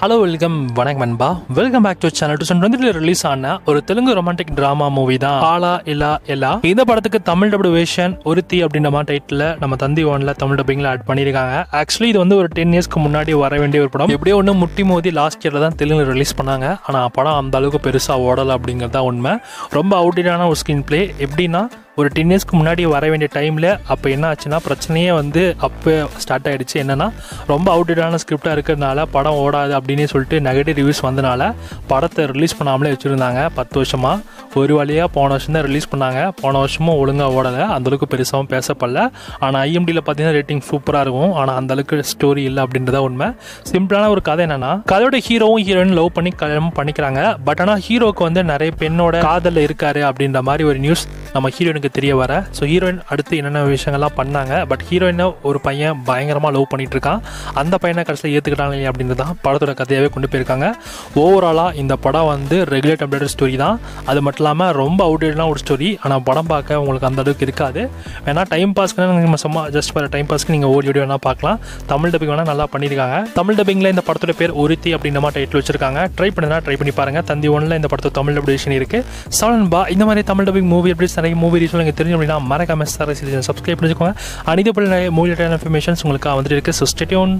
Hello வணக்கம் நண்பா. Welcome back to channel. 2020 release ஆன ஒரு தெலுங்கு ரொமான்டிக் டிராமா மூவி தான் ஆலா இல்லா எல்லா. இந்த படத்துக்கு தமிழ் டப்டு வேர்ஷன் ஒருத்தி அப்படின்ற மாதிரி டைட்டில் நம்ம தந்தி ஒன்ல தமிழ் டப்பிங்ல ஆட் பண்ணியிருக்காங்க. ஆக்சுவலி இது வந்து ஒரு 10 இயர்ஸ்க்கு முன்னாடி வர வேண்டிய ஒரு படம். எப்படியோ ஒன்று முட்டி மோதி லாஸ்ட் இயர்ல தான் தெலுங்கு ரிலீஸ் பண்ணாங்க. ஆனால் படம் அந்த அளவுக்கு பெருசாக ஓடலை அப்படிங்கிறது தான் உண்மை. ரொம்ப அவுட்டேட்டான ஒரு ஸ்க்ரீன் பிளே. எப்படின்னா ஒரு 10 இயர்ஸ்க்கு முன்னாடி வர வேண்டிய டைமில் அப்போ என்ன ஆச்சுன்னா பிரச்சனையே வந்து அப்போ ஸ்டார்ட் ஆகிடுச்சு. என்னென்னா ரொம்ப அவுட்டேட்டான ஸ்கிரிப்டாக இருக்கிறதுனால படம் ஓடாது அப்படின்னு சொல்லிட்டு நெகட்டிவ் ரிவ்யூஸ் வந்தனால படத்தை ரிலீஸ் பண்ணாமலே வச்சுருந்தாங்க 10 வருஷமாக. ஒரு வழியாக போன வருஷம் தான் ரிலீஸ் பண்ணாங்க. போன வருஷமும் ஒழுங்காக ஓடலை, அந்தளவுக்கு பெருசாகவும் பேசப்படல. ஆனால் ஐஎம்டியில் பார்த்தீங்கன்னா ரேட்டிங் சூப்பராக இருக்கும். ஆனால் அந்தளவுக்கு ஸ்டோரி இல்லை அப்படின்றத உண்மை. சிம்பிளான ஒரு கதை என்னென்னா கதையோட ஹீரோவும் ஹீரோயின் லவ் பண்ணி கல்யாணம் பண்ணிக்கிறாங்க. பட் ஆனால் ஹீரோவுக்கு வந்து நிறைய பெண்ணோட காதலில் இருக்காரு அப்படின்ற மாதிரி ஒரு நியூஸ் நம்ம ஹீரோயினுக்கு தெரிய வர. ஸோ ஹீரோயின் அடுத்து என்னென்ன விஷயங்கள்லாம் பண்ணாங்க. பட் ஹீரோயினை ஒரு பையன் பயங்கரமாக லவ் பண்ணிட்டு இருக்கான். அந்த பையனை கடைசியில் ஏற்றுக்கிட்டாங்க இல்லையா அப்படின்றது தான் படத்தோட கதையாகவே கொண்டு போயிருக்காங்க. ஓவராலாக இந்த படம் வந்து ரெகுலர் டெம்ப்ளேட்டட் ஸ்டோரி தான். அது மட்டும் இல்லாமல் ரொம்ப அவுட்டேட்டான ஒரு ஸ்டோரி. ஆனால் படம் பார்க்க உங்களுக்கு அந்த அளவுக்கு இருக்காது. வேணா டைம் பாஸ்க்கு நீங்கள் சும்மா ஜஸ்ட் ஃபார் டைம் பாஸ்க்கு நீங்கள் ஓடி வேணா பார்க்கலாம். தமிழ் டப்பிங் வேணால் நல்லா பண்ணியிருக்காங்க. தமிழ் டப்பிங்கில் இந்த படத்தோட பேர் ஒருத்தி அப்படின்ற மாதிரி டைட்டில் வச்சிருக்காங்க. ட்ரை பண்ணி பாருங்கள். தந்தி ஒன்ல இந்த படத்தோட தமிழ் டப்பிங் இருக்குது. சவலன்பா இந்த மாதிரி தமிழ் டப்பிங் மூவி எப்படி நிறைய மூவி ரீல்ஸ் உங்களுக்கு தெரியும் அப்படின்னா மறக்காம சப்ஸ்கிரைப் பண்ணிக்கோங்க. அனைத்து மூவி ரிலேட்டட் இன்ஃபர்மேஷன்ஸ் உங்களுக்கு வந்துட்டு இருக்கு. So stay tune.